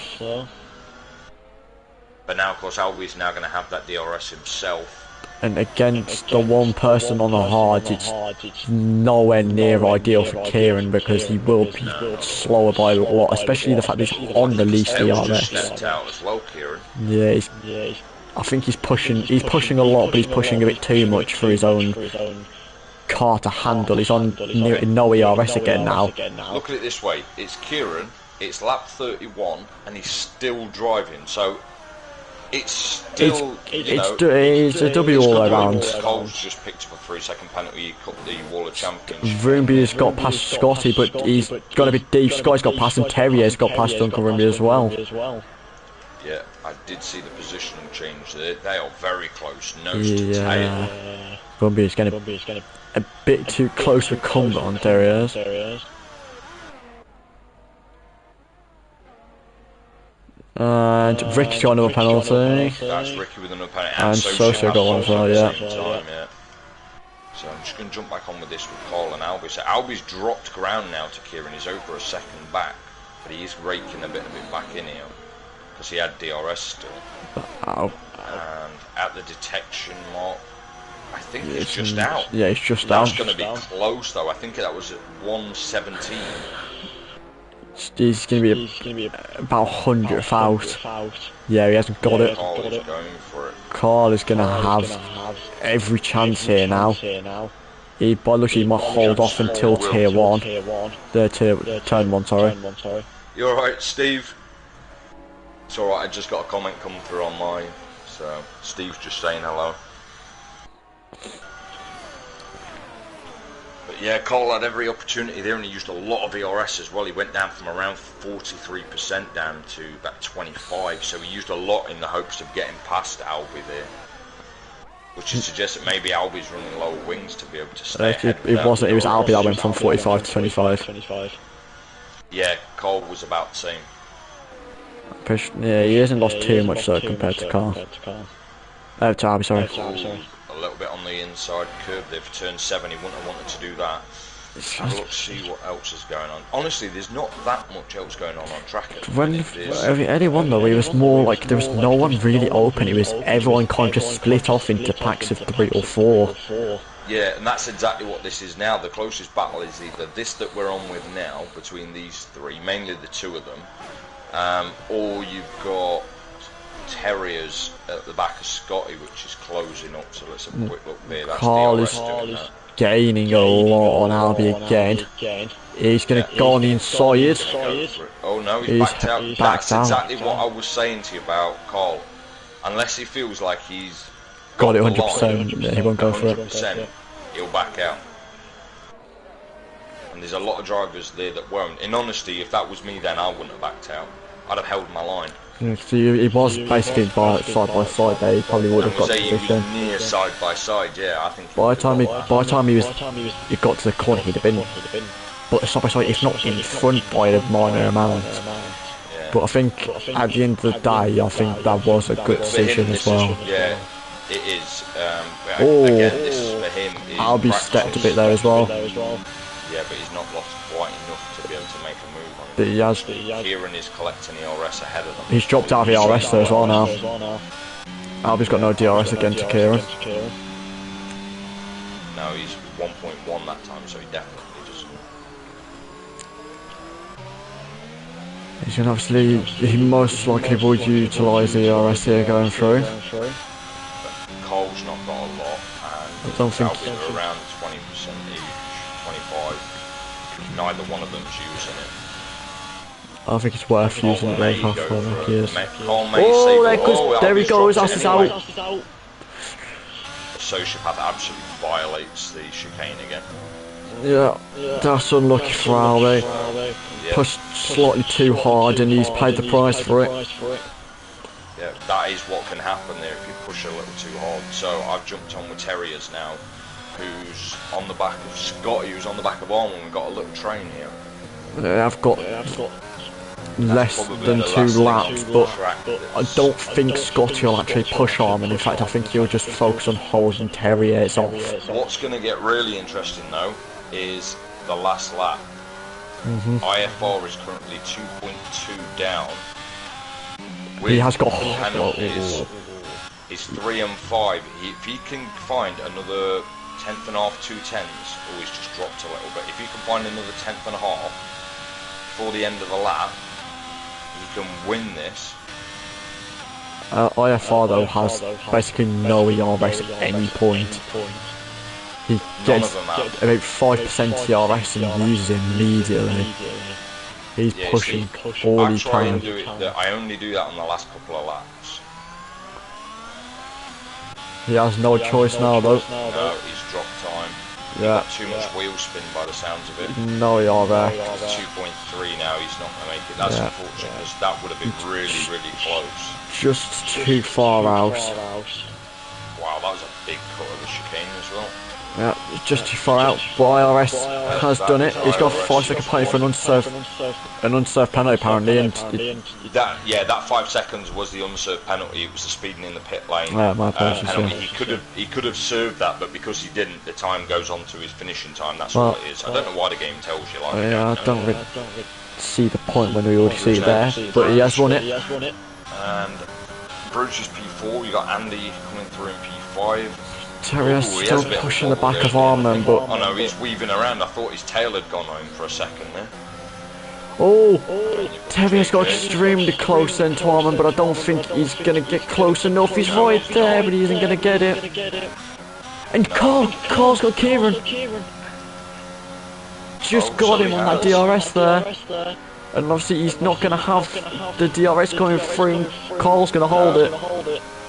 But now, of course, Albie's now going to have that DRS himself. And against the one person on the hard, it's nowhere near ideal for Kieran because he will be slower by a lot, especially the fact that he's on the least DRS. Yeah, I think he's pushing a lot, but he's pushing a bit too much for his own car to handle. He's on no ERS again now. Look at it this way, it's Kieran, it's lap 31, and he's still driving, so it's still, it's a W all around. Cole's just picked up a 3-second penalty, he cut the Wall of Champions. Roomby's got past Scotty, but he's got a bit deep. Scotty's got past him, Terrier's got past Duncan Roomby as well. Yeah, I did see the positional change there. They are very close, nose to tail. Roomby's getting a bit too close for combat on Terrier's. And Ricky's got another penalty. That's Ricky with another penalty. And Socio got one as well, yeah. So I'm just going to jump back on with this with Cole and Albie. So Albie's dropped ground now to Kieran. He's over a second back, but he is raking a bit of it back in here because he had DRS still. And at the detection mark, I think he's just out. Yeah, he's just out. That's going to be close though. I think that was at 117. He's going to be about 100th out. Yeah, he hasn't got it. Carl is going to have every chance here now. He might hold off until tier 1. Turn 1, sorry. You alright, Steve? It's alright, I just got a comment come through on mine. So, Steve's just saying hello. Yeah, Cole had every opportunity there and he used a lot of ERS as well. He went down from around 43% down to about 25, so he used a lot in the hopes of getting past Albie there. Which suggests that maybe Albie's running lower wings to be able to stay ahead. It wasn't, it was Albie that went from 45 to 25. Yeah, Cole was about the same. Yeah, he hasn't lost too much though compared to Carl. Tarby, sorry. A little bit on the inside curb. They've turned 7. He wouldn't have wanted to do that. Have a look, see what else is going on. Honestly, there's not that much else going on track at the minute. Anyone though, it was more like there was no one really open. It was everyone kind of just split off into packs of 3 or 4. Yeah, and that's exactly what this is now. The closest battle is either this that we're on with now, between these 3, mainly the 2 of them, or you've got Terriers at the back of Scotty, which is closing up. So let's have a quick look there. That's Carl DRS is doing that. gaining a lot on Albi again. He's going to go on the inside. Oh no, he's backed out. That's exactly what I was saying to you about Carl. Unless he feels like he's got it 100%, yeah, he won't go for it. He'll back out. And there's a lot of drivers there that won't. In honesty, if that was me, then I wouldn't have backed out. I'd have held my line. So he was basically side by side there. He probably would have got the position. He was near side by side. Yeah, I think. By the time he got to the corner, he'd have been. But side by side, if not in front by a minor amount. Yeah. But I think at the end of the day, I think that was a good decision as well. Yeah, it is. Again, this is for him. Albie stepped a bit there as well. Yeah, but he's not lost quite enough to be able to make a move on it. But he has. Kieran is collecting the RS ahead of them. He's dropped out of the RS there as well now. Albie's got no DRS again to Kieran. No, he's 1.1 that time, so he definitely doesn't. He's going to obviously, he most likely would utilise the RS here going through. But Cole's not got a lot, and I don't think around 20% each, 25. Neither one of them's using it. I think it's worth using it like half for like years. Oh, there he goes, that's his out. Sociopath absolutely violates the chicane again. Yeah, that's unlucky for Albie. Pushed slightly too hard and he's paid the price for it. Yeah, that is what can happen there if you push a little too hard. So I've jumped on with Terriers now, who's on the back of Scotty, who's on the back of Arnold and got a little train here. I've got less than 2 laps, but I don't think Scotty will actually push Armin. In fact, I think he'll just focus on holding Terriers off. What's going to get really interesting though is the last lap. IFR is currently 2.2 down. He has got penalties. Is 3 and 5. If he can find another 10th and a half, 2 tenths, oh, he's just dropped a little bit. If he can find another 10th and a half before the end of the lap, he can win this. IFR though has basically no ERS at any point. He gets about 5% ERS and uses it immediately. He's pushing all he can. I only do that on the last couple of laps. He has no choice now though. No, he's dropped time. Yeah. Too much wheel spin by the sounds of it. No ERS. 2.3 now, he's not going to make it. That's unfortunate because that would have been really, really close. Just too far out. Wow, that was a big cut of the chicane as well. Yeah, just too far out, but IRS has done it. He's got a 5-second penalty for an unserved penalty apparently, and that 5 seconds was the unserved penalty. It was the speeding in the pit lane penalty. He could have served that, but because he didn't, the time goes on to his finishing time. That's all it is. I don't know why the game tells you like that. Yeah, I don't really see the point when we already see it there, but he has won it. And Bruce is P4. You got Andy coming through in P5. Terrier's still pushing the back of Armin, but... Oh no, he's weaving around. I thought his tail had gone home for a second there. Oh! Terrier's got extremely close then to Armin, but I don't think he's going to get close enough. He's right there, but he isn't going to get it. And Carl's got Kieran. Just got him on that DRS there. And obviously he's not going to have the DRS going through, and Carl's going to hold it.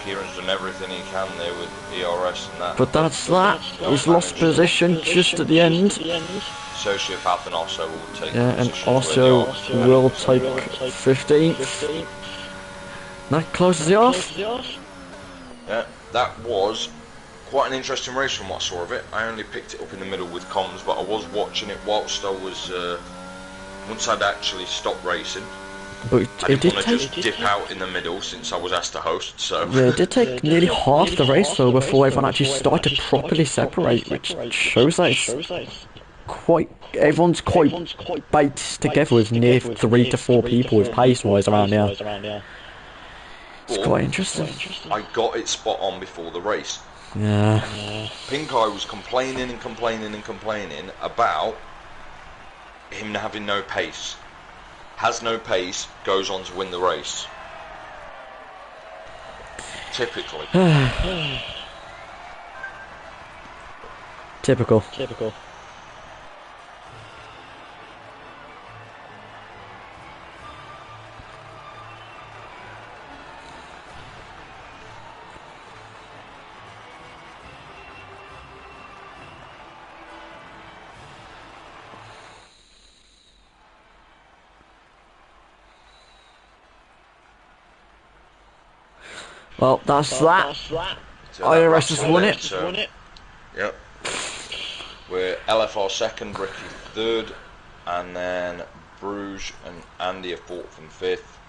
Kieran's done everything he can there with ERS and that. But that's that. He's lost position just at the end. Sociopath and also will take and also will take 15th. That closes it off. Yeah, that was quite an interesting race from what I saw of it. I only picked it up in the middle with comms, but I was watching it whilst I was, once I'd actually stopped racing, But I it didn't did want to take. just dip out in the middle since I was asked to host, so... Yeah, it did take nearly half the race though before everyone actually started to properly separate, which shows that it's quite. Everyone's quite baked together with near 3 to 4 people with pace wise around here. It's quite interesting. I got it spot on before the race. Yeah. Pink Eye was complaining about him having no pace. Has no pace, goes on to win the race. Typically. Typical. Well, that's that. So IRS has won it. Yep. We're LFR second, Ricky third, and then Bruges and Andy are fourth and fifth.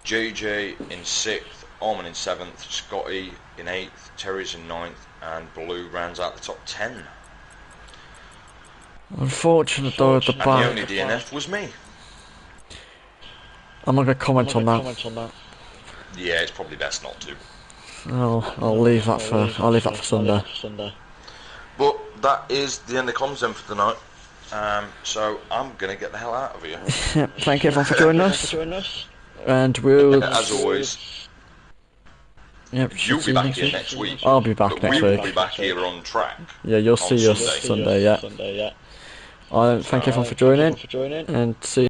JJ in sixth, Armin in seventh, Scotty in eighth, Terry's in ninth, and Blue rounds out the top 10. Unfortunate though at the And the back. only DNF was me. I'm not gonna comment on that. Yeah, it's probably best not to. I'll leave that for Sunday. But that is the end of comms then for tonight. So I'm gonna get the hell out of here. Thank you everyone for joining us. And we'll, as always, yep, you'll be back here next week. I'll be back but next we week. will be back here on track. Yeah, you'll see us Sunday. Sunday. Yeah. Thank everyone for joining, and see.